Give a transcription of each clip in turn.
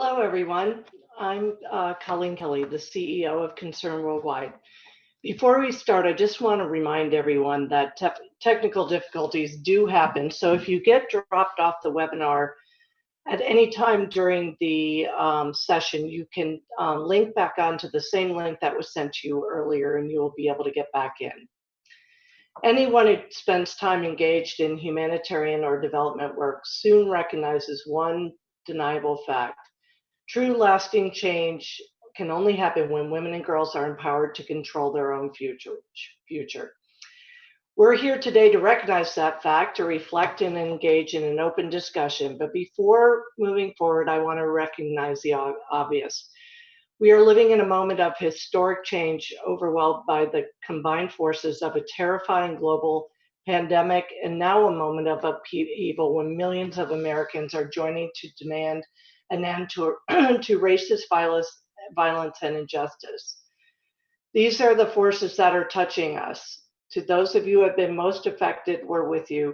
Hello, everyone. I'm Colleen Kelly, the CEO of Concern Worldwide. Before we start, I just want to remind everyone that technical difficulties do happen. So if you get dropped off the webinar at any time during the session, you can link back onto the same link that was sent to you earlier, and you will be able to get back in. Anyone who spends time engaged in humanitarian or development work soon recognizes one undeniable fact. True lasting change can only happen when women and girls are empowered to control their own future. We're here today to recognize that fact, to reflect and engage in an open discussion. But before moving forward, I want to recognize the obvious. We are living in a moment of historic change, overwhelmed by the combined forces of a terrifying global pandemic and now a moment of upheaval when millions of Americans are joining to demand an end to racist violence and injustice. These are the forces that are touching us. To those of you who have been most affected, we're with you.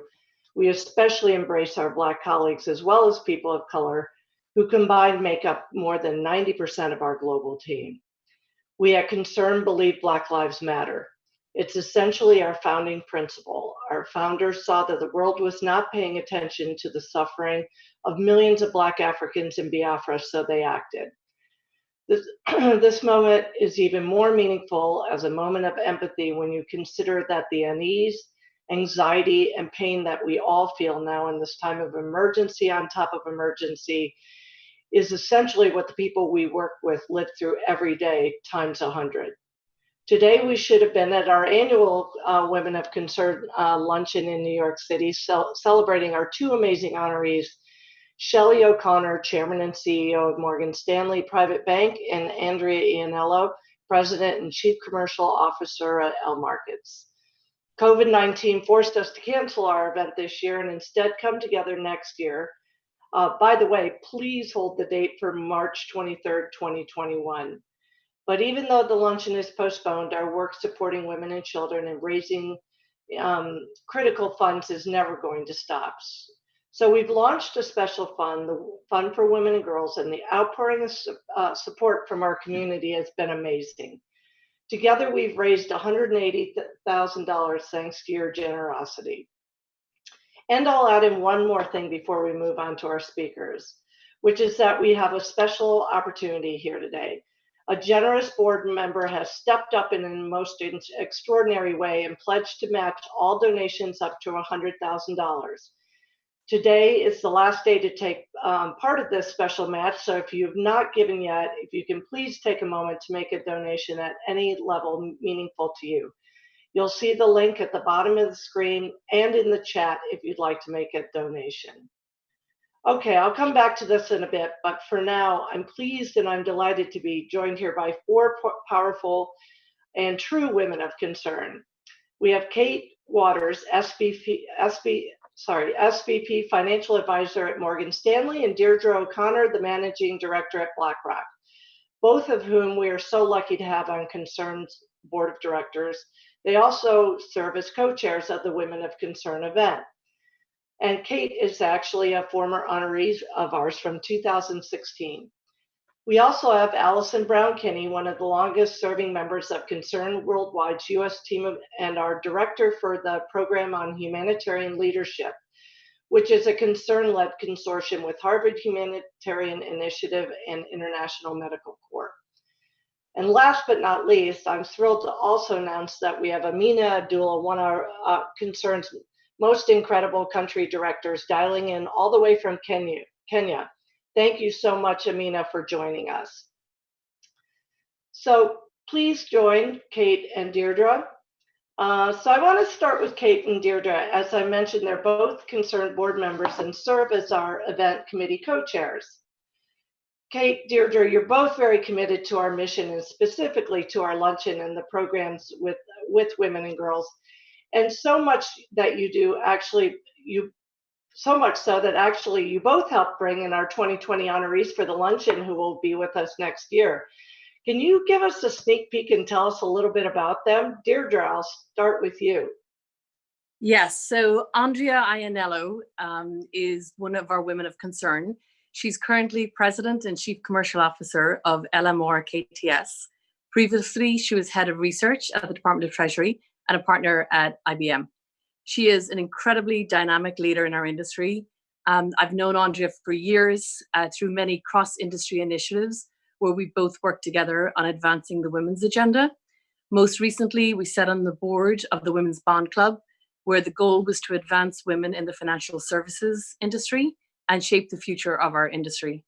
We especially embrace our Black colleagues as well as people of color who combined make up more than 90% of our global team. We at Concern believe Black Lives Matter. It's essentially our founding principle. Our founders saw that the world was not paying attention to the suffering of millions of Black Africans in Biafra, so they acted. This moment is even more meaningful as a moment of empathy when you consider that the unease, anxiety, and pain that we all feel now in this time of emergency on top of emergency is essentially what the people we work with live through every day times 100. Today, we should have been at our annual Women of Concern luncheon in New York City, celebrating our two amazing honorees, Shelley O'Connor, Chairman and CEO of Morgan Stanley Private Bank, and Andrea Ianello, President and Chief Commercial Officer at L Markets. COVID-19 forced us to cancel our event this year and instead come together next year. By the way, please hold the date for March 23rd, 2021. But even though the luncheon is postponed, our work supporting women and children and raising critical funds is never going to stop. So we've launched a special fund, the Fund for Women and Girls, and the outpouring of support from our community has been amazing. Together, we've raised $180,000 thanks to your generosity. And I'll add in one more thing before we move on to our speakers, which is that we have a special opportunity here today. A generous board member has stepped up in the most extraordinary way and pledged to match all donations up to $100,000. Today is the last day to take part of this special match, so if you have not given yet, if you can please take a moment to make a donation at any level meaningful to you. You'll see the link at the bottom of the screen and in the chat if you'd like to make a donation. Okay, I'll come back to this in a bit, but for now, I'm pleased and I'm delighted to be joined here by four powerful and true women of concern. We have Kate Waters, SVP Financial Advisor at Morgan Stanley, and Deirdre O'Connor, the Managing Director at BlackRock, both of whom we are so lucky to have on Concern's Board of Directors. They also serve as co-chairs of the Women of Concern event. And Kate is actually a former honoree of ours from 2016. We also have Allyson Brown Kenney, one of the longest serving members of Concern Worldwide's U.S. team and our director for the program on Humanitarian Leadership, which is a concern-led consortium with Harvard Humanitarian Initiative and International Medical Corps. And last but not least, I'm thrilled to also announce that we have Amina Abdulla, one of our Concern's most incredible country directors, dialing in all the way from Kenya. Thank you so much, Amina, for joining us. So please join Kate and Deirdre. So I want to start with Kate and Deirdre. As I mentioned, they're both Concerned board members and serve as our event committee co-chairs. Kate, Deirdre, you're both very committed to our mission and specifically to our luncheon and the programs with women and girls. And so much that you do, so much so that actually you both helped bring in our 2020 honorees for the luncheon who will be with us next year. Can you give us a sneak peek and tell us a little bit about them? Deirdre, I'll start with you. Yes, so Andrea Ianello is one of our women of concern. She's currently President and Chief Commercial Officer of LMR KTS. Previously, she was Head of Research at the Department of Treasury and a partner at IBM. She is an incredibly dynamic leader in our industry. I've known Andrea for years through many cross-industry initiatives where we both worked together on advancing the women's agenda. Most recently, we sat on the board of the Women's Bond Club, where the goal was to advance women in the financial services industry and shape the future of our industry.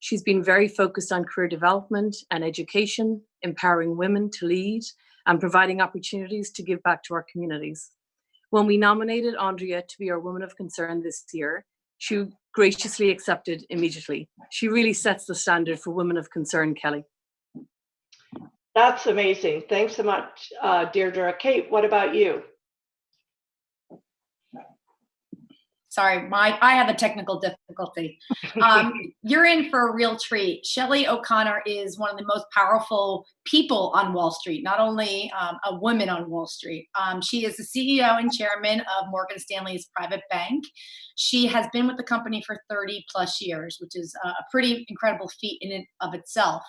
She's been very focused on career development and education, empowering women to lead, and providing opportunities to give back to our communities. When we nominated Andrea to be our Woman of Concern this year, she graciously accepted immediately. She really sets the standard for Women of Concern, Kelly. That's amazing. Thanks so much, Deirdre. Kate, what about you? Sorry, I have a technical difficulty. You're in for a real treat. Shelley O'Connor is one of the most powerful people on Wall Street, not only a woman on Wall Street. She is the CEO and chairman of Morgan Stanley's private bank. She has been with the company for 30 plus years, which is a pretty incredible feat in and of itself.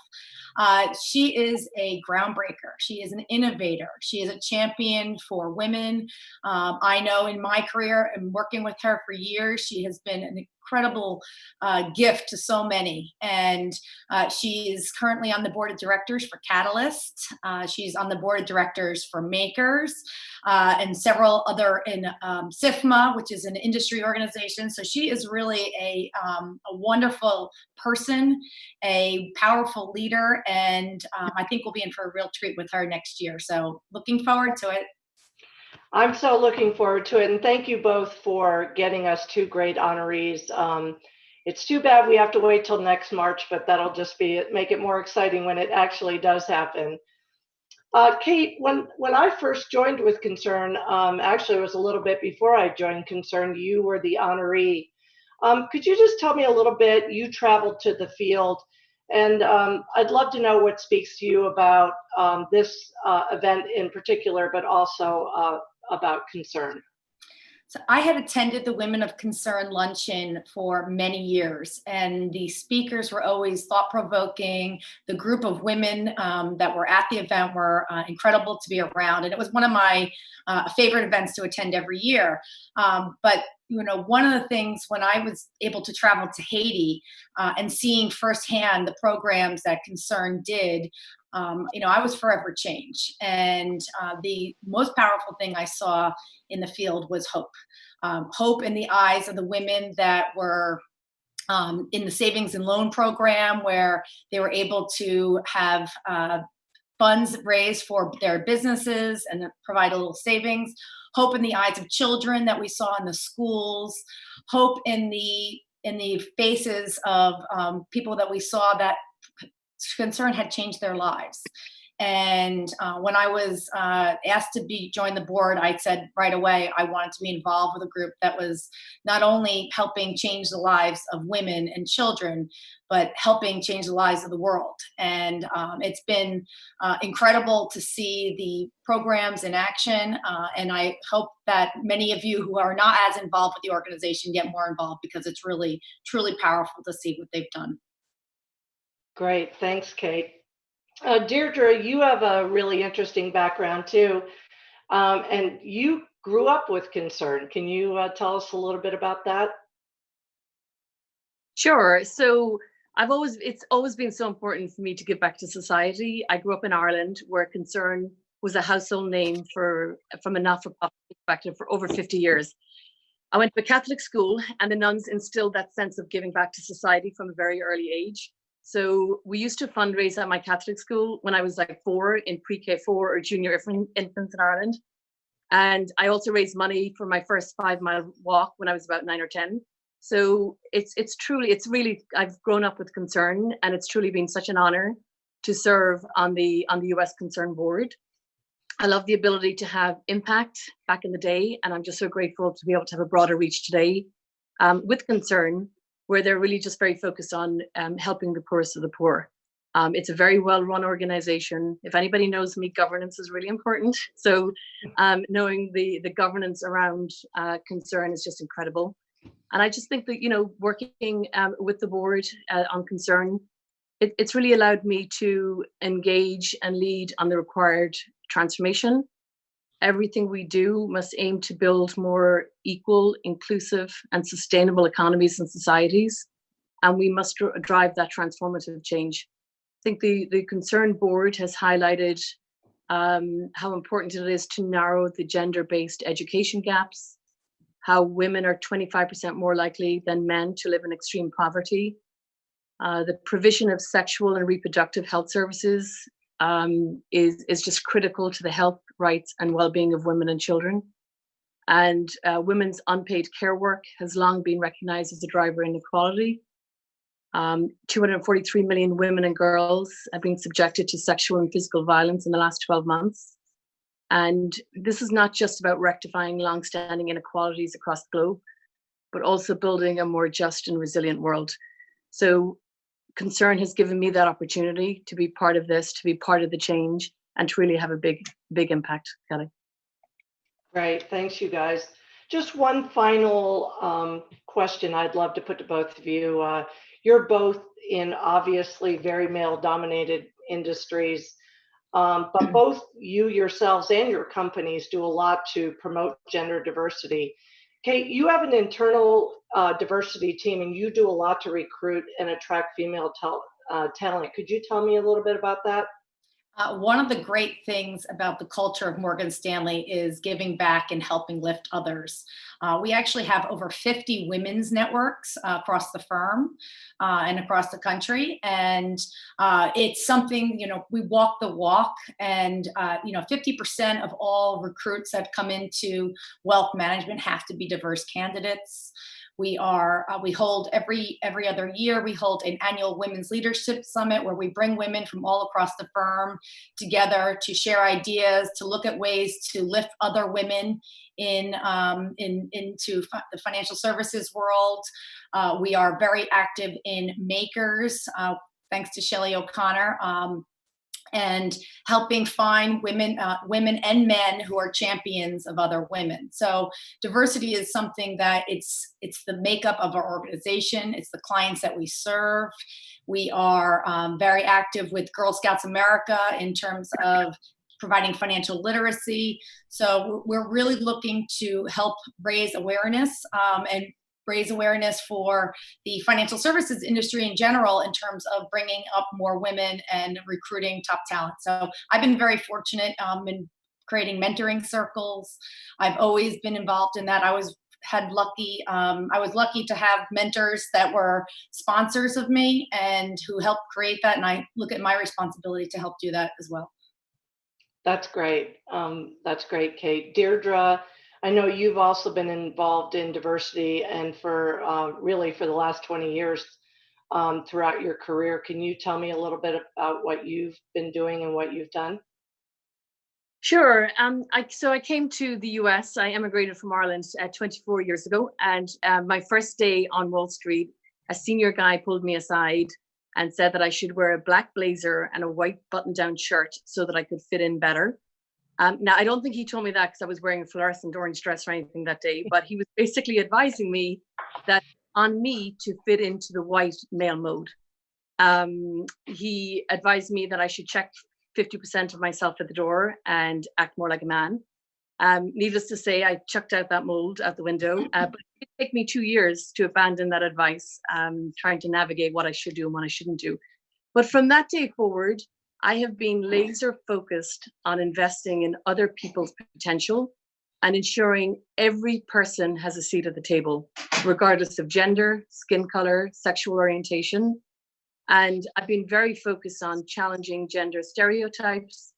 She is a groundbreaker. She is an innovator. She is a champion for women. I know in my career and working with her for years, she has been an incredible gift to so many. And she is currently on the board of directors for Catalyst. She's on the board of directors for Makers and several other in SIFMA, which is an industry organization. So she is really a wonderful person, a powerful leader, and I think we'll be in for a real treat with her next year. So looking forward to it. I'm so looking forward to it, and thank you both for getting us two great honorees. It's too bad we have to wait till next March, but that'll just make it more exciting when it actually does happen. Kate, when I first joined with Concern, actually it was a little bit before I joined Concern, you were the honoree. Could you just tell me a little bit? You traveled to the field, and I'd love to know what speaks to you about this event in particular, but also about Concern. So I had attended the Women of Concern luncheon for many years, and the speakers were always thought-provoking. The group of women that were at the event were incredible to be around, and it was one of my favorite events to attend every year. But you know, one of the things when I was able to travel to Haiti and seeing firsthand the programs that Concern did, you know, I was forever changed. And the most powerful thing I saw in the field was hope. Hope in the eyes of the women that were in the savings and loan program, where they were able to have funds raised for their businesses and provide a little savings. Hope in the eyes of children that we saw in the schools. Hope in the faces of people that we saw that Concern had changed their lives. And when I was asked to join the board, I said right away I wanted to be involved with a group that was not only helping change the lives of women and children, but helping change the lives of the world. And it's been incredible to see the programs in action. And I hope that many of you who are not as involved with the organization get more involved, because it's really, truly powerful to see what they've done. Great. Thanks, Kate. Deirdre, you have a really interesting background too, and you grew up with Concern. Can you tell us a little bit about that? Sure. So it's always been so important for me to give back to society. I grew up in Ireland, where Concern was a household name from a not-for-profit perspective for over 50 years. I went to a Catholic school, and the nuns instilled that sense of giving back to society from a very early age. So we used to fundraise at my Catholic school when I was like 4 in pre-K 4 or junior infants in Ireland. And I also raised money for my first 5-mile walk when I was about 9 or 10. So it's really, I've grown up with Concern, and it's truly been such an honor to serve on the U.S. Concern board. I love the ability to have impact back in the day, and I'm just so grateful to be able to have a broader reach today with Concern, where they're really just very focused on helping the poorest of the poor. It's a very well-run organization. If anybody knows me, governance is really important. So knowing the governance around Concern is just incredible. And I just think that, working with the board on Concern, it's really allowed me to engage and lead on the required transformation. Everything we do must aim to build more equal, inclusive, and sustainable economies and societies. And we must drive that transformative change. I think the Concern board has highlighted how important it is to narrow the gender-based education gaps, how women are 25% more likely than men to live in extreme poverty, the provision of sexual and reproductive health services is just critical to the health, rights, and well-being of women and children. And women's unpaid care work has long been recognized as a driver of inequality. 243 million women and girls have been subjected to sexual and physical violence in the last 12 months. And this is not just about rectifying long-standing inequalities across the globe, but also building a more just and resilient world. So Concern has given me that opportunity to be part of this, to be part of the change, and to really have a big impact, Kelly. Great, thanks you guys. Just one final question I'd love to put to both of you. You're both in obviously very male-dominated industries, but both you yourselves and your companies do a lot to promote gender diversity. Kate, you have an internal diversity team, and you do a lot to recruit and attract female talent. Could you tell me a little bit about that? One of the great things about the culture of Morgan Stanley is giving back and helping lift others. We actually have over 50 women's networks across the firm and across the country. And it's something, we walk the walk, and 50% of all recruits that come into wealth management have to be diverse candidates. We hold every other year, we hold an annual Women's Leadership Summit where we bring women from all across the firm together to share ideas, to look at ways to lift other women into the financial services world. We are very active in makers, thanks to Shelley O'Connor, and helping find women and men who are champions of other women. So diversity is something that it's the makeup of our organization. It's the clients that we serve. We are very active with Girl Scouts America in terms of providing financial literacy. So we're really looking to help raise awareness and raise awareness for the financial services industry in general in terms of bringing up more women and recruiting top talent. So I've been very fortunate in creating mentoring circles. I've always been involved in that. I was lucky to have mentors that were sponsors of me and who helped create that. And I look at my responsibility to help do that as well. That's great. That's great, Kate. Deirdre, I know you've also been involved in diversity and for really for the last 20 years throughout your career. Can you tell me a little bit about what you've been doing and what you've done? Sure. So I came to the U.S. I emigrated from Ireland 24 years ago. And my first day on Wall Street, a senior guy pulled me aside and said that I should wear a black blazer and a white button-down shirt so that I could fit in better. Now, I don't think he told me that because I was wearing a fluorescent orange dress or anything that day, but he was basically advising me that on me to fit into the white male mode. He advised me that I should check 50% of myself at the door and act more like a man. Needless to say, I chucked out that mold out the window, but it took me 2 years to abandon that advice, trying to navigate what I should do and what I shouldn't do. But from that day forward, I have been laser focused on investing in other people's potential and ensuring every person has a seat at the table, regardless of gender, skin color, sexual orientation. And I've been very focused on challenging gender stereotypes,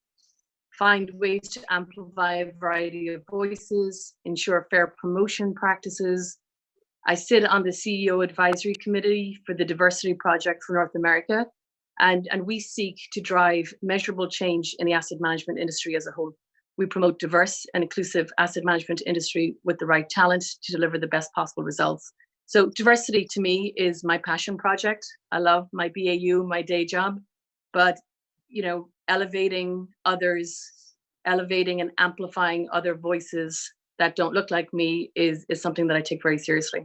find ways to amplify a variety of voices, ensure fair promotion practices. I sit on the CEO Advisory Committee for the Diversity Project for North America, and we seek to drive measurable change in the asset management industry as a whole. We promote diverse and inclusive asset management industry with the right talent to deliver the best possible results. So diversity to me is my passion project. I love my BAU, my day job, but elevating others, elevating and amplifying other voices that don't look like me is something that I take very seriously.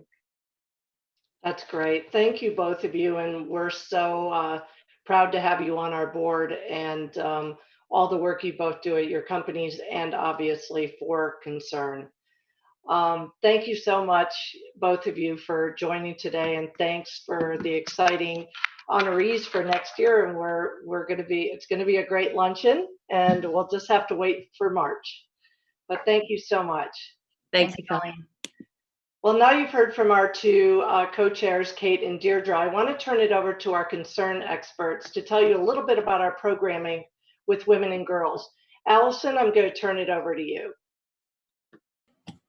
That's great. Thank you, both of you. And we're so proud to have you on our board and all the work you both do at your companies and obviously for Concern. Thank you so much, both of you, for joining today. And thanks for the exciting honorees for next year. And it's going to be a great luncheon and we'll just have to wait for March. But thank you so much. Thank you, Colleen. Well, now you've heard from our two co-chairs, Kate and Deirdre. I want to turn it over to our Concern experts to tell you a little bit about our programming with women and girls. Allyson, I'm going to turn it over to you.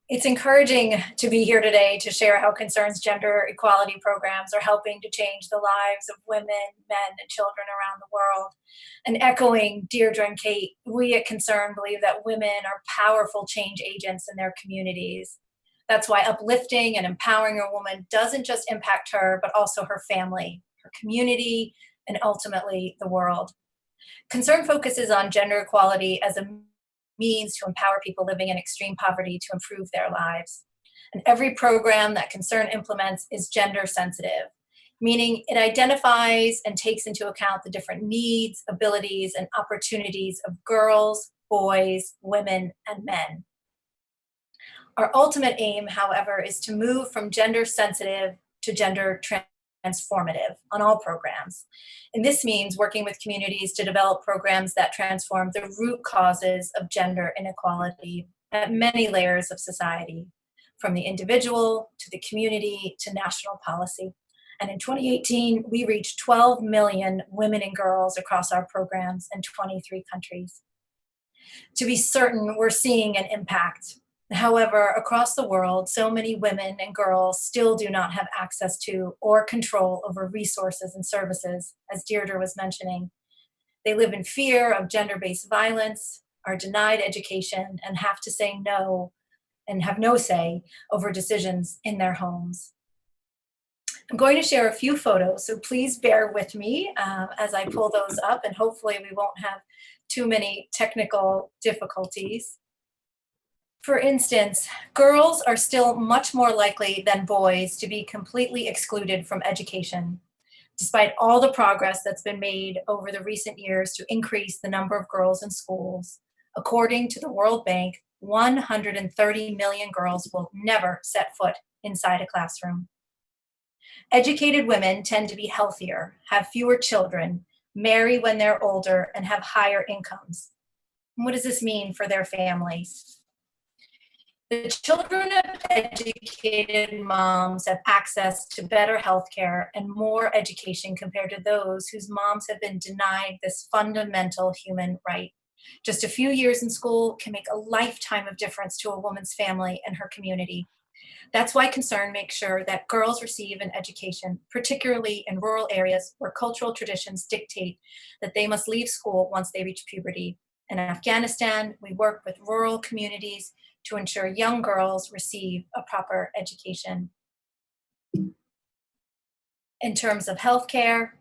It's encouraging to be here today to share how Concern's gender equality programs are helping to change the lives of women, men, and children around the world. And echoing Deirdre and Kate, we at Concern believe that women are powerful change agents in their communities. That's why uplifting and empowering a woman doesn't just impact her, but also her family, her community, and ultimately the world. Concern focuses on gender equality as a means to empower people living in extreme poverty to improve their lives. And every program that Concern implements is gender sensitive, meaning it identifies and takes into account the different needs, abilities, and opportunities of girls, boys, women, and men. Our ultimate aim, however, is to move from gender sensitive to gender transformative on all programs. And this means working with communities to develop programs that transform the root causes of gender inequality at many layers of society, from the individual to the community to national policy. And in 2018, we reached 12 million women and girls across our programs in 23 countries. To be certain, we're seeing an impact. However, across the world, so many women and girls still do not have access to or control over resources and services, as Deirdre was mentioning. They live in fear of gender-based violence, are denied education, and have to say no and have no say over decisions in their homes. I'm going to share a few photos, so please bear with me as I pull those up, and hopefully we won't have too many technical difficulties. For instance, girls are still much more likely than boys to be completely excluded from education, despite all the progress that's been made over the recent years to increase the number of girls in schools. According to the World Bank, 130 million girls will never set foot inside a classroom. Educated women tend to be healthier, have fewer children, marry when they're older, and have higher incomes. And what does this mean for their families? The children of educated moms have access to better healthcare and more education compared to those whose moms have been denied this fundamental human right. Just a few years in school can make a lifetime of difference to a woman's family and her community. That's why Concern makes sure that girls receive an education, particularly in rural areas where cultural traditions dictate that they must leave school once they reach puberty. In Afghanistan, we work with rural communities to ensure young girls receive a proper education. In terms of healthcare,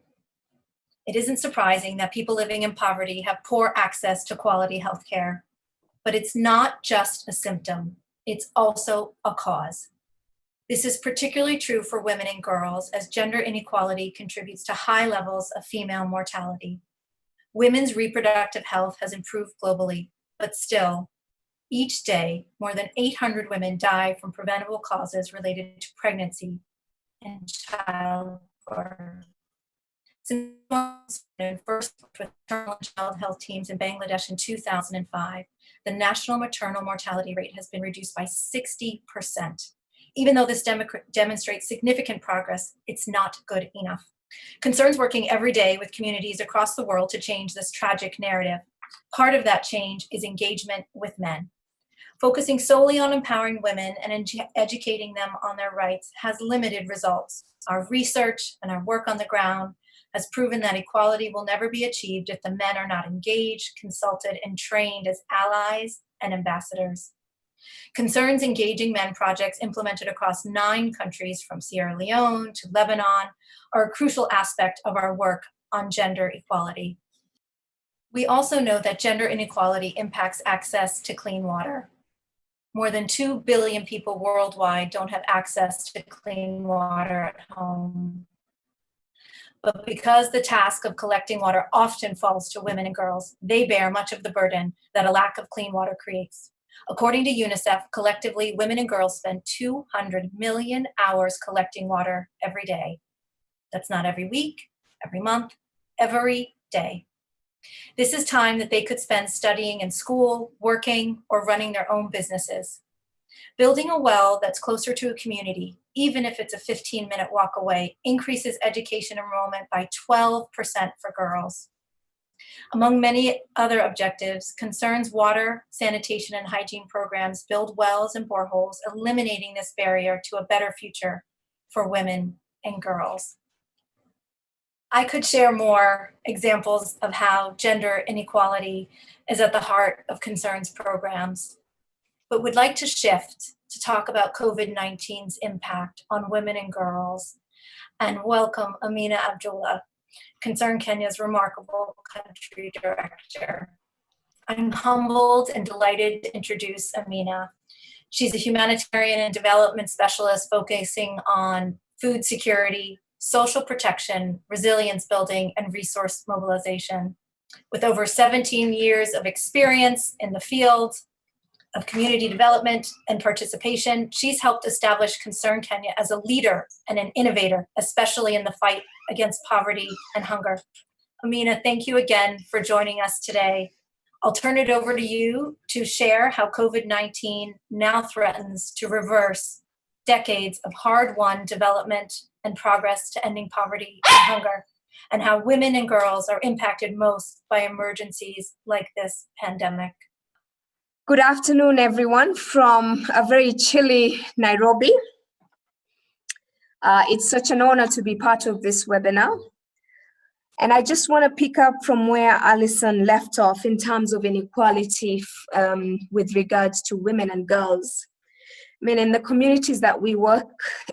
it isn't surprising that people living in poverty have poor access to quality healthcare, but it's not just a symptom, it's also a cause. This is particularly true for women and girls, as gender inequality contributes to high levels of female mortality. Women's reproductive health has improved globally, but still, each day, more than 800 women die from preventable causes related to pregnancy and childbirth. Since first with maternal and child health teams in Bangladesh in 2005, the national maternal mortality rate has been reduced by 60%. Even though this demonstrates significant progress, it's not good enough. Concern's working every day with communities across the world to change this tragic narrative. Part of that change is engagement with men. Focusing solely on empowering women and educating them on their rights has limited results. Our research and our work on the ground has proven that equality will never be achieved if the men are not engaged, consulted, and trained as allies and ambassadors. Concern's Engaging Men projects implemented across 9 countries from Sierra Leone to Lebanon are a crucial aspect of our work on gender equality. We also know that gender inequality impacts access to clean water. More than 2 billion people worldwide don't have access to clean water at home. But because the task of collecting water often falls to women and girls, they bear much of the burden that a lack of clean water creates. According to UNICEF, collectively, women and girls spend 200 million hours collecting water every day. That's not every week, every month, every day. This is time that they could spend studying in school, working, or running their own businesses. Building a well that's closer to a community, even if it's a 15-minute walk away, increases education enrollment by 12% for girls. Among many other objectives, Concern's water, sanitation, and hygiene programs build wells and boreholes, eliminating this barrier to a better future for women and girls. I could share more examples of how gender inequality is at the heart of Concern's programs, but would like to shift to talk about COVID-19's impact on women and girls, and welcome Amina Abdulla, Concern Kenya's remarkable country director. I'm humbled and delighted to introduce Amina. She's a humanitarian and development specialist focusing on food security, social protection, resilience building, and resource mobilization. With over 17 years of experience in the field of community development and participation, she's helped establish Concern Kenya as a leader and an innovator, especially in the fight against poverty and hunger. Amina, thank you again for joining us today. I'll turn it over to you to share how COVID-19 now threatens to reverse decades of hard-won development and progress to ending poverty and hunger, and how women and girls are impacted most by emergencies like this pandemic. Good afternoon, everyone, from a very chilly Nairobi. It's such an honor to be part of this webinar. And I just want to pick up from where Allyson left off in terms of inequality with regards to women and girls. I mean, in the communities that we work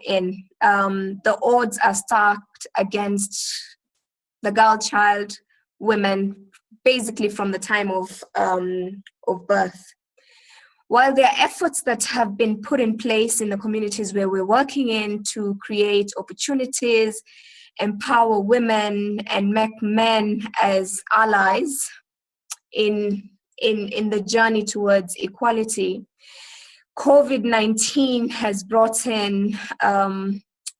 in, the odds are stacked against the girl child, women, basically from the time of birth. While there are efforts that have been put in place in the communities where we're working in to create opportunities, empower women, and make men as allies in the journey towards equality, COVID-19 has brought in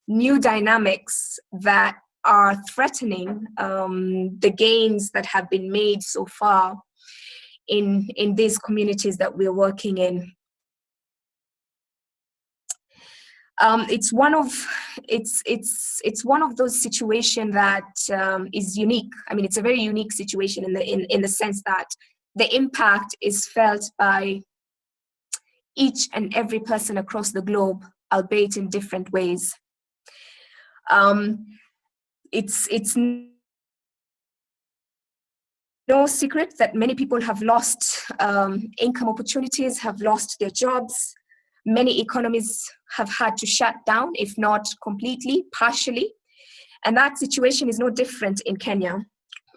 new dynamics that are threatening the gains that have been made so far in these communities that we're working in. It's one of those situations that is unique. I mean, it's a very unique situation in the sense that the impact is felt by each and every person across the globe, albeit in different ways. It's no secret that many people have lost income opportunities, have lost their jobs. Many economies have had to shut down, if not completely, partially. And that situation is no different in Kenya.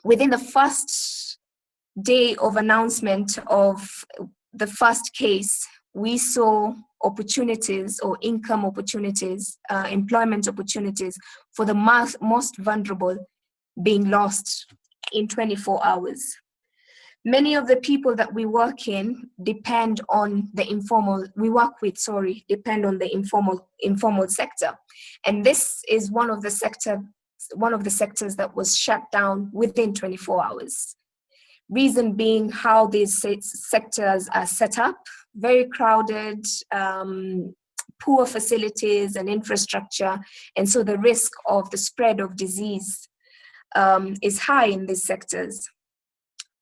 Within the first day of announcement of the first case, we saw opportunities or income opportunities, employment opportunities for the most vulnerable being lost in 24 hours. Many of the people that we work in depend on the informal sector. And this is one of the sectors that was shut down within 24 hours. Reason being how these sectors are set up, very crowded, poor facilities and infrastructure. And so the risk of the spread of disease is high in these sectors.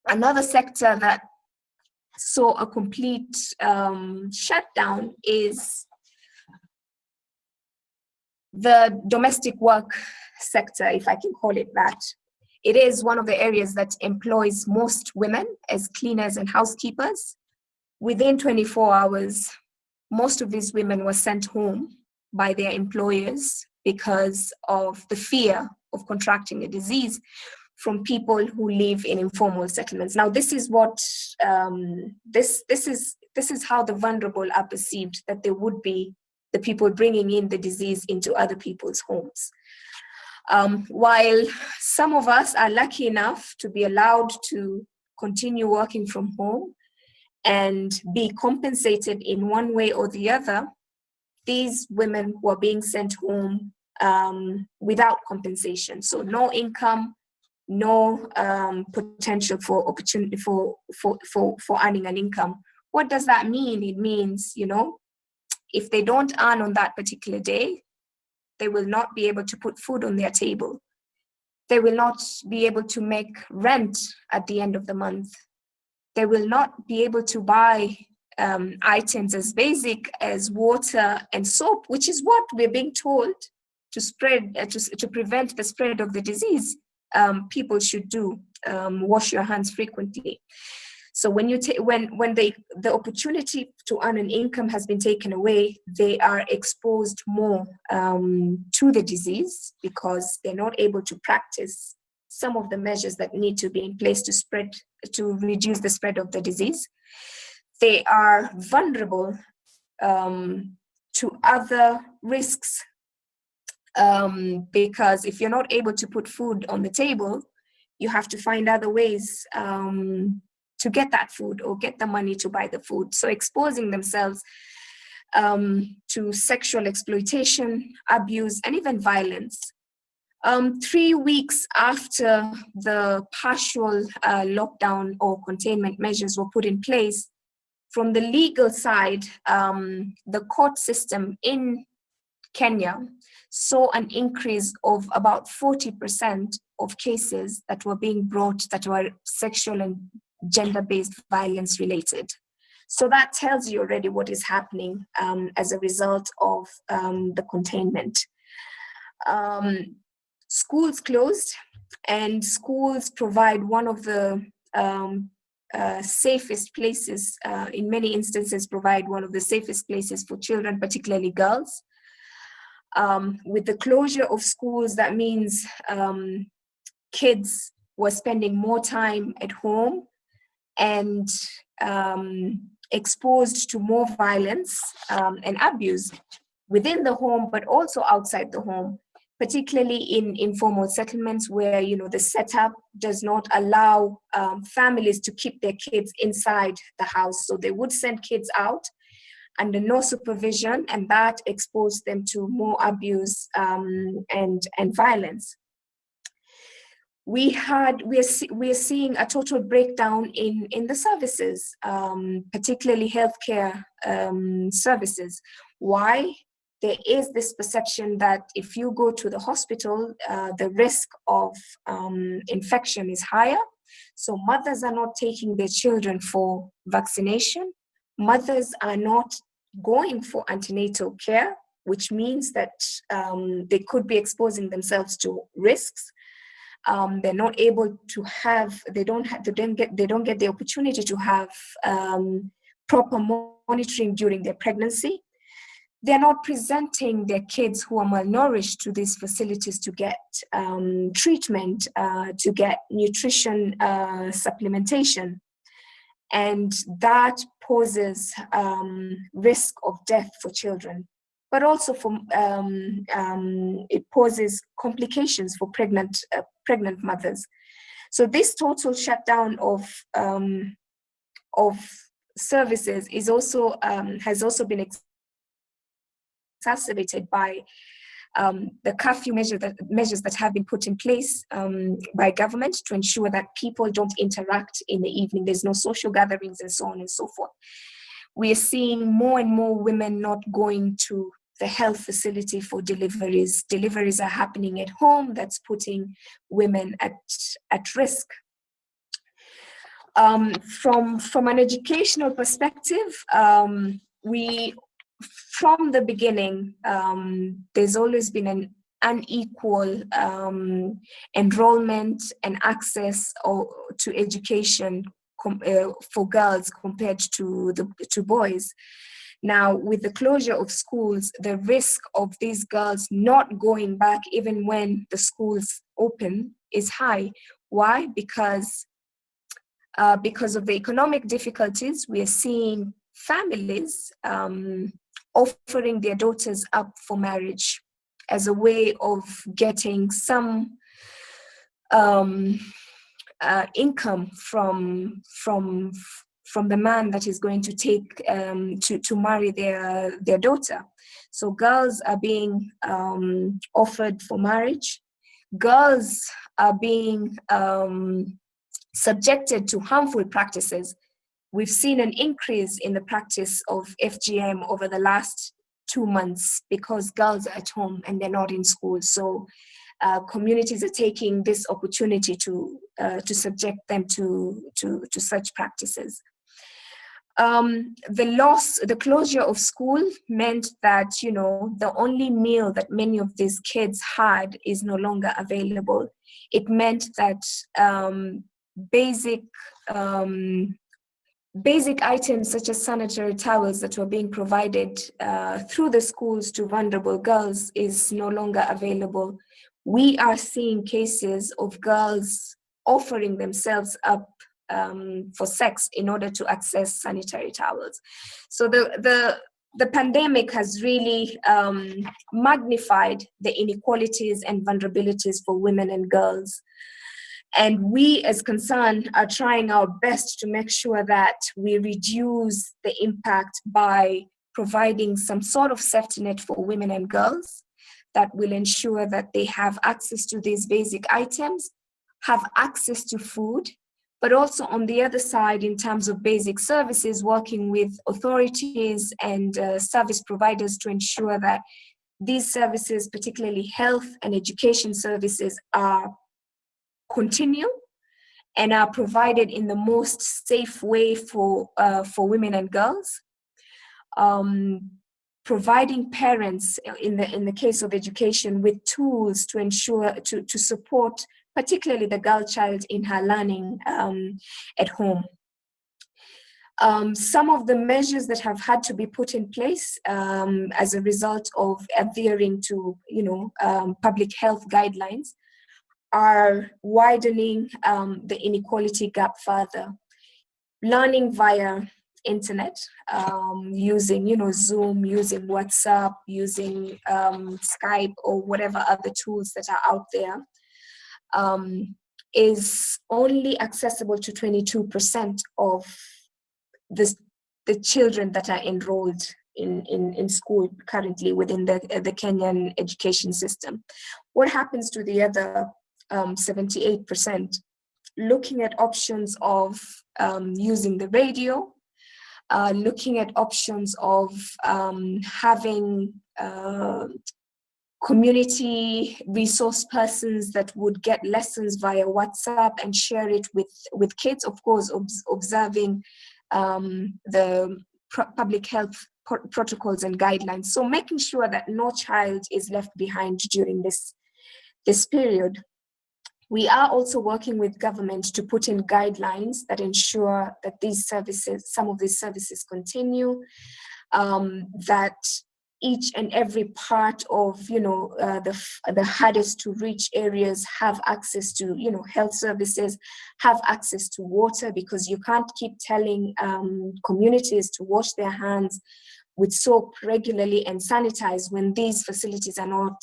Another sector that saw a complete shutdown is the domestic work sector, if I can call it that. It is one of the areas that employs most women as cleaners and housekeepers. Within 24 hours, most of these women were sent home by their employers because of the fear of contracting a disease. from people who live in informal settlements. Now, this is what this is how the vulnerable are perceived, that they would be the people bringing in the disease into other people's homes. While some of us are lucky enough to be allowed to continue working from home and be compensated in one way or the other, these women were being sent home without compensation. So no income, no potential for opportunity for earning an income. What does that mean? It means, you know, if they don't earn on that particular day, they will not be able to put food on their table. They will not be able to make rent at the end of the month. They will not be able to buy items as basic as water and soap, which is what we're being told to spread, to prevent the spread of the disease. People should do, wash your hands frequently. So when you when the opportunity to earn an income has been taken away, they are exposed more to the disease because they're not able to practice some of the measures that need to be in place to reduce the spread of the disease. They are vulnerable to other risks because if you're not able to put food on the table, you have to find other ways to get that food or get the money to buy the food. So exposing themselves to sexual exploitation, abuse, and even violence. 3 weeks after the partial lockdown or containment measures were put in place, from the legal side, the court system in Kenya saw an increase of about 40% of cases that were being brought that were sexual and gender-based violence related. So that tells you already what is happening as a result of the containment. Schools closed, and schools provide one of the safest places, in many instances provide one of the safest places for children, particularly girls. With the closure of schools, that means kids were spending more time at home and exposed to more violence and abuse within the home, but also outside the home, particularly in informal settlements where, you know, the setup does not allow families to keep their kids inside the house. So they would send kids out under no supervision, and that exposed them to more abuse and violence. We're seeing a total breakdown in the services, particularly healthcare services. Why? There is this perception that if you go to the hospital, the risk of infection is higher. So mothers are not taking their children for vaccination. Mothers are not going for antenatal care, which means that they could be exposing themselves to risks. They're not able to have, they don't get the opportunity to have proper monitoring during their pregnancy. They're not presenting their kids who are malnourished to these facilities to get treatment, to get nutrition supplementation. And that poses risk of death for children, but also it poses complications for pregnant mothers. So this total shutdown of services is also has also been exacerbated by the curfew measures that have been put in place by government to ensure that people don't interact in the evening. There's no social gatherings and so on and so forth. We are seeing more and more women not going to the health facility for deliveries. Deliveries are happening at home. That's putting women at risk. From an educational perspective, from the beginning, there's always been an unequal enrollment and access to education for girls compared to boys. Now, with the closure of schools, the risk of these girls not going back, even when the schools open is high. Why? Because of the economic difficulties, we are seeing families offering their daughters up for marriage as a way of getting some income from the man that is going to take to marry their daughter. So girls are being offered for marriage. Girls are being subjected to harmful practices. We've seen an increase in the practice of FGM over the last 2 months because girls are at home and they're not in school. So communities are taking this opportunity to subject them to such practices. The closure of school meant that, the only meal that many of these kids had is no longer available. It meant that basic items such as sanitary towels that were being provided through the schools to vulnerable girls is no longer available. We are seeing cases of girls offering themselves up for sex in order to access sanitary towels. So the pandemic has really magnified the inequalities and vulnerabilities for women and girls. And we as Concern are trying our best to make sure that we reduce the impact by providing some sort of safety net for women and girls that will ensure that they have access to these basic items, have access to food, but also on the other side, in terms of basic services, working with authorities and service providers to ensure that these services, particularly health and education services, are continue and are provided in the most safe way for women and girls. Providing parents, in the case of education, with tools to ensure to support particularly the girl child in her learning at home. Some of the measures that have had to be put in place as a result of adhering to public health guidelines are widening the inequality gap further. Learning via internet, using Zoom, using WhatsApp, using Skype, or whatever other tools that are out there, is only accessible to 22% of the children that are enrolled in school currently within the Kenyan education system. What happens to the other 78%? Looking at options of using the radio, looking at options of having community resource persons that would get lessons via WhatsApp and share it with kids, of course, observing the public health protocols and guidelines. So making sure that no child is left behind during this period. We are also working with government to put in guidelines that ensure that some of these services continue, that each and every part of the hardest to reach areas have access to health services, have access to water, because you can't keep telling communities to wash their hands with soap regularly and sanitize when these facilities are not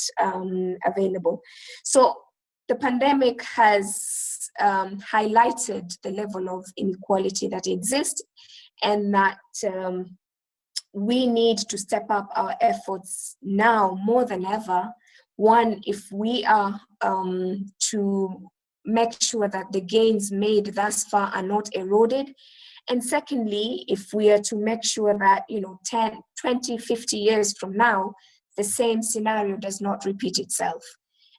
available. So the pandemic has highlighted the level of inequality that exists, and that we need to step up our efforts now more than ever. One, if we are to make sure that the gains made thus far are not eroded. And secondly, if we are to make sure that 10, 20, 50 years from now, the same scenario does not repeat itself.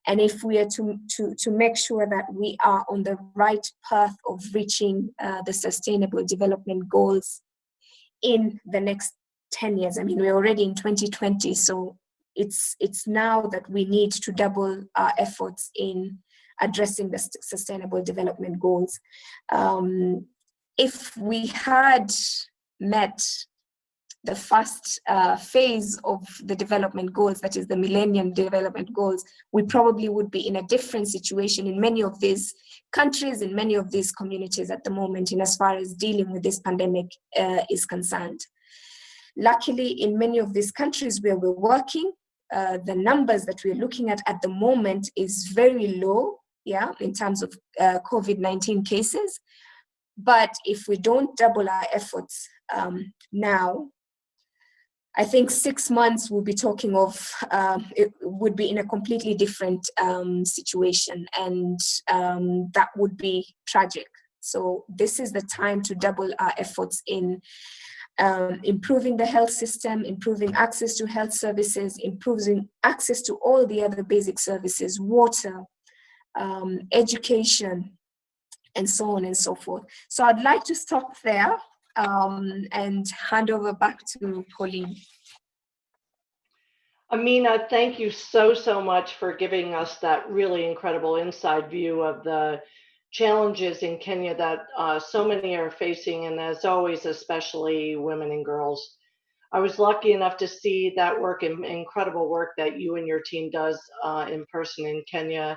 And if we are to make sure that we are on the right path of reaching the Sustainable Development Goals in the next 10 years. I mean, we're already in 2020, so it's now that we need to double our efforts in addressing the Sustainable Development Goals. If we had met the first phase of the development goals, that is the Millennium Development Goals, we probably would be in a different situation in many of these countries, in many of these communities at the moment, in as far as dealing with this pandemic is concerned. Luckily, in many of these countries where we're working, the numbers that we're looking at the moment is very low, yeah, in terms of COVID-19 cases. But if we don't double our efforts now, I think 6 months we'll be talking of, it would be in a completely different situation, and that would be tragic. So this is the time to double our efforts in improving the health system, improving access to health services, improving access to all the other basic services, water, education, and so on and so forth. So I'd like to stop there and hand over back to Colleen. Amina, thank you so much for giving us that really incredible inside view of the challenges in Kenya that so many are facing, and as always, especially women and girls. I was lucky enough to see that work, incredible work that you and your team does in person in Kenya.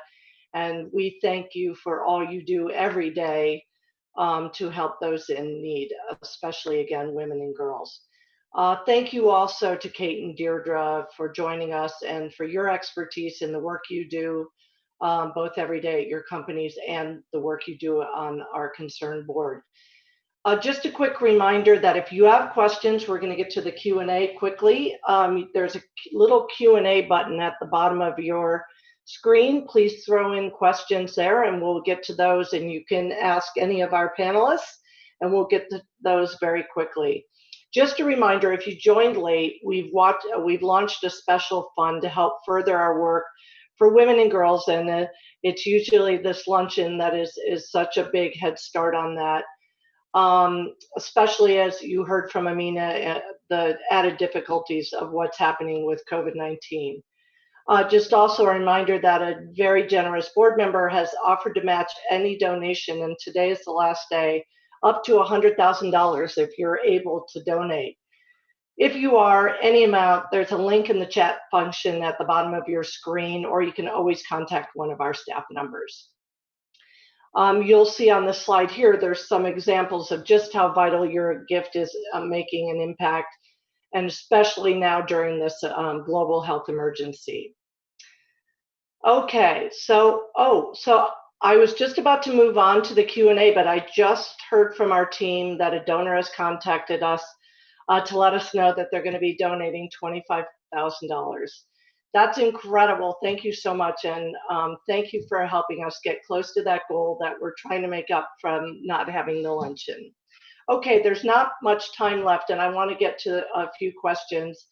And we thank you for all you do every day to help those in need, especially, again, women and girls. Thank you also to Kate and Deirdre for joining us and for your expertise in the work you do, both every day at your companies and the work you do on our Concern board. Just a quick reminder that if you have questions, we're going to get to the Q&A quickly. There's a little Q&A button at the bottom of your screen. Please throw in questions there and we'll get to those, and you can ask any of our panelists and we'll get to those very quickly. Just a reminder, if you joined late, we've launched a special fund to help further our work for women and girls, and it's usually this luncheon that is such a big head start on that, especially as you heard from Amina, the added difficulties of what's happening with COVID-19. Just also a reminder that a very generous board member has offered to match any donation, and today is the last day, up to $100,000 if you're able to donate. If you are, any amount, there's a link in the chat function at the bottom of your screen, or you can always contact one of our staff members. You'll see on the slide here, there's some examples of just how vital your gift is making an impact, and especially now during this global health emergency. Okay, so I was just about to move on to the Q&A, but I just heard from our team that a donor has contacted us to let us know that they're going to be donating $25,000. That's incredible. Thank you so much, and thank you for helping us get close to that goal that we're trying to make up from not having the luncheon. Okay, there's not much time left, and I want to get to a few questions.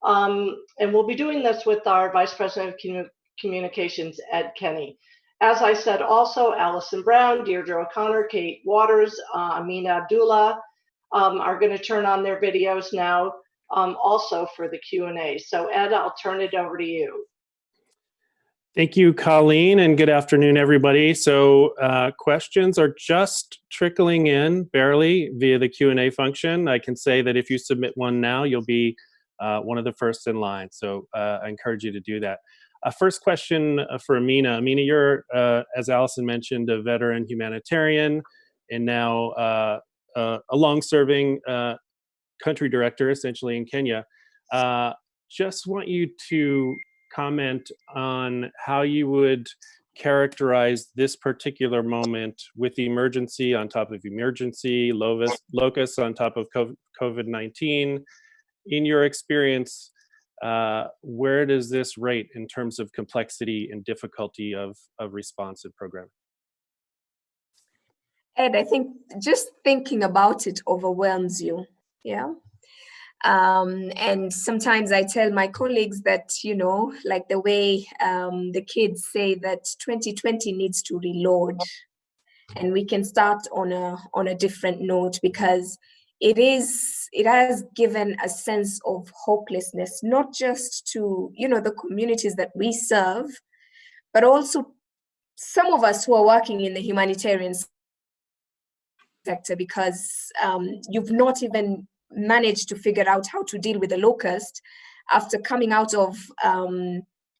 And we'll be doing this with our Vice President of Communications, Ed Kenney. As I said, also, Allyson Brown, Deirdre O'Connor, Kate Waters, Amina Abdulla are going to turn on their videos now, also for the Q&A. So Ed, I'll turn it over to you. Thank you, Colleen, and good afternoon, everybody. So questions are just trickling in barely via the Q&A function. I can say that if you submit one now, you'll be one of the first in line. So I encourage you to do that. First question for Amina. Amina, you're, as Allyson mentioned, a veteran humanitarian and now a long-serving country director, essentially, in Kenya. Just want you to comment on how you would characterize this particular moment with the emergency on top of emergency, locus on top of COVID-19. In your experience, where does this rate in terms of complexity and difficulty of response and programming? Ed, I think just thinking about it overwhelms you, yeah? And sometimes I tell my colleagues that, you know, like the way the kids say that 2020 needs to reload, and we can start on a different note, because it has given a sense of hopelessness, not just to, you know, the communities that we serve, but also some of us who are working in the humanitarian sector, because you've not even managed to figure out how to deal with the locust after coming out of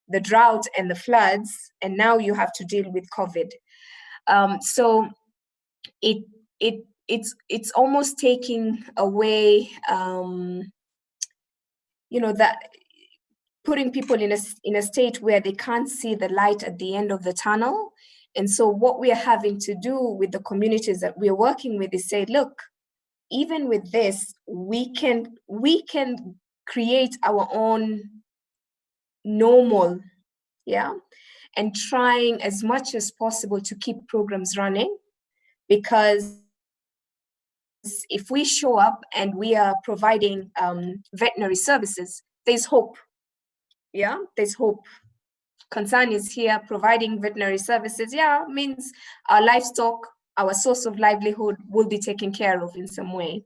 the drought and the floods, and now you have to deal with COVID. So it's almost taking away, that putting people in a state where they can't see the light at the end of the tunnel. And so what we are having to do with the communities that we're working with is say, look, even with this, we can create our own normal, and trying as much as possible to keep programs running, because if we show up and we are providing veterinary services, there's hope. There's hope. Concern is here providing veterinary services. Means our livestock, our source of livelihood will be taken care of in some way.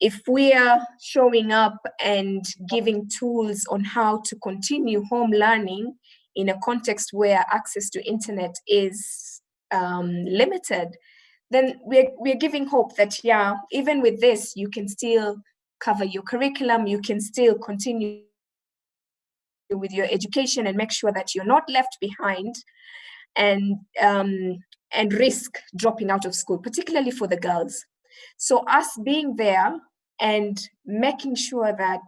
If we are showing up and giving tools on how to continue home learning in a context where access to internet is limited, then we're giving hope that, even with this, you can still cover your curriculum, you can still continue with your education and make sure that you're not left behind and risk dropping out of school, particularly for the girls. So us being there and making sure that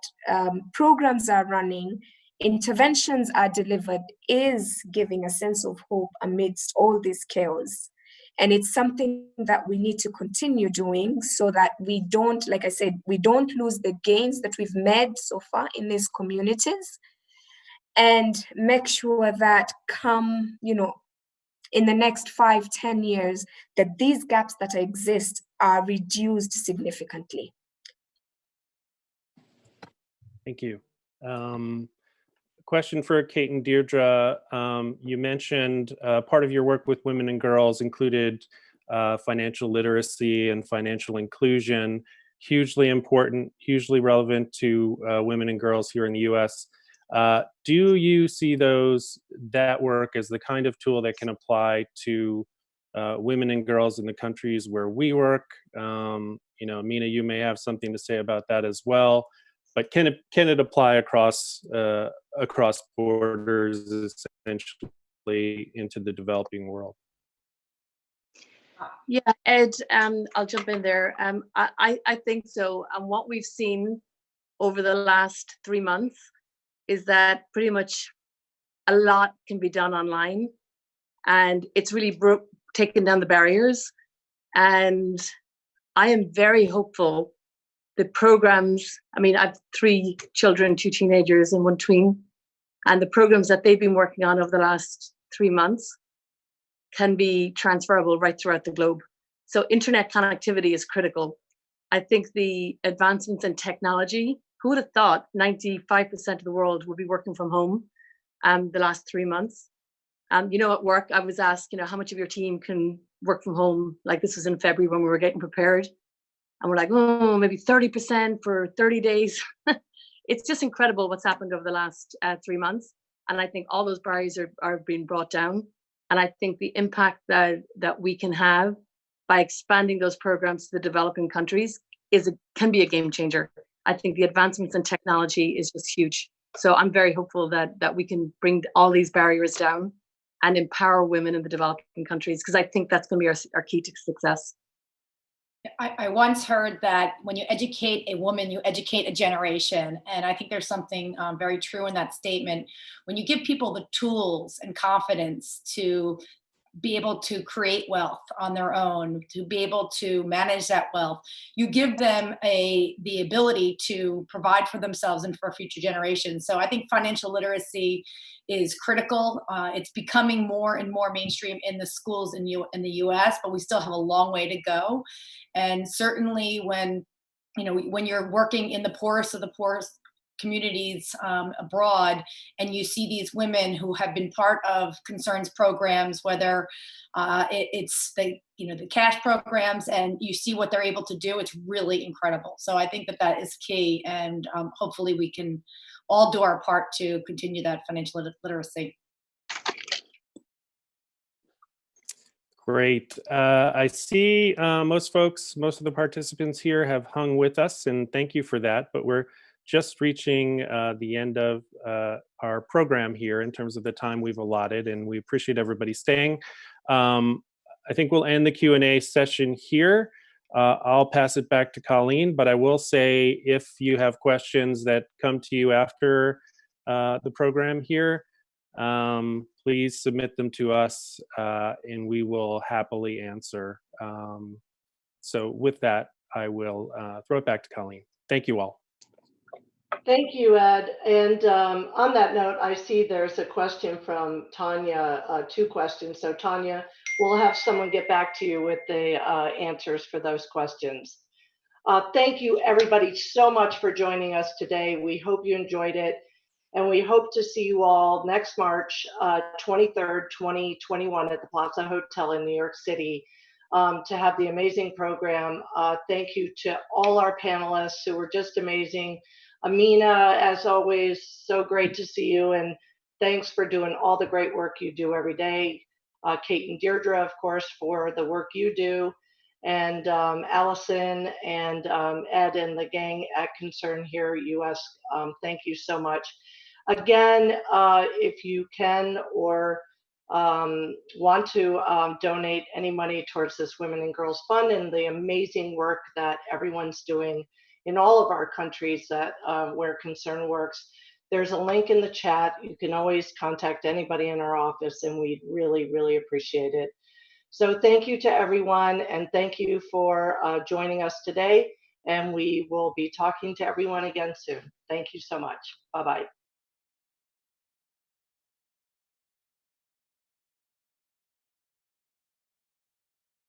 programs are running, interventions are delivered, is giving a sense of hope amidst all this chaos. And it's something that we need to continue doing so that we don't, like I said, we don't lose the gains that we've made so far in these communities, and make sure that come, in the next 5-10 years, that these gaps that exist are reduced significantly. Thank you. Question for Kate and Deirdre. You mentioned part of your work with women and girls included financial literacy and financial inclusion, hugely important, hugely relevant to women and girls here in the U.S. Do you see that work as the kind of tool that can apply to women and girls in the countries where we work? Amina, you may have something to say about that as well. But can it apply across borders, essentially, into the developing world? Yeah, Ed, I'll jump in there. I think so. And what we've seen over the last 3 months is that pretty much a lot can be done online, and it's really taken down the barriers. And I am very hopeful. The programs, I have 3 children, 2 teenagers and 1 tween, and the programs that they've been working on over the last 3 months can be transferable right throughout the globe. So internet connectivity is critical. I think the advancements in technology, who would have thought 95% of the world would be working from home the last 3 months? At work, I was asked, how much of your team can work from home? Like, this was in February when we were getting prepared. And we're like, maybe 30% for 30 days. It's just incredible what's happened over the last 3 months. And I think all those barriers are being brought down. And I think the impact that we can have by expanding those programs to the developing countries can be a game changer. I think the advancements in technology is just huge. So I'm very hopeful that we can bring all these barriers down and empower women in the developing countries, because I think that's going to be our key to success. I once heard that when you educate a woman, you educate a generation. And I think there's something very true in that statement. When you give people the tools and confidence to be able to create wealth on their own, to be able to manage that wealth, you give them the ability to provide for themselves and for future generations. So I think financial literacy is critical. It's becoming more and more mainstream in the schools in the U.S., but we still have a long way to go. And certainly when you're working in the poorest of the poorest communities abroad, and you see these women who have been part of Concern's programs, whether it's the cash programs, and you see what they're able to do, it's really incredible. So I think that is key, and hopefully we can all do our part to continue that financial literacy. Great. I see most of the participants here have hung with us, and thank you for that. But we're just reaching the end of our program here in terms of the time we've allotted, and we appreciate everybody staying. I think we'll end the Q&A session here. I'll pass it back to Colleen, but I will say if you have questions that come to you after the program here, please submit them to us and we will happily answer. So with that, I will throw it back to Colleen. Thank you all. Thank you, Ed. And on that note, I see there's a question from Tanya, 2 questions. So Tanya, we'll have someone get back to you with the answers for those questions. Thank you, everybody, so much for joining us today. We hope you enjoyed it. And we hope to see you all next March 23rd, 2021 at the Plaza Hotel in New York City to have the amazing program. Thank you to all our panelists who were just amazing. Amina, as always, so great to see you, and thanks for doing all the great work you do every day. Kate and Deirdre, of course, for the work you do, and Allyson and Ed and the gang at Concern here U.S. Thank you so much. Again, if you can or want to donate any money towards this Women and Girls Fund and the amazing work that everyone's doing in all of our countries that where Concern works, there's a link in the chat. You can always contact anybody in our office, and we'd really, really appreciate it. So thank you to everyone, and thank you for joining us today. And we will be talking to everyone again soon. Thank you so much. Bye-bye.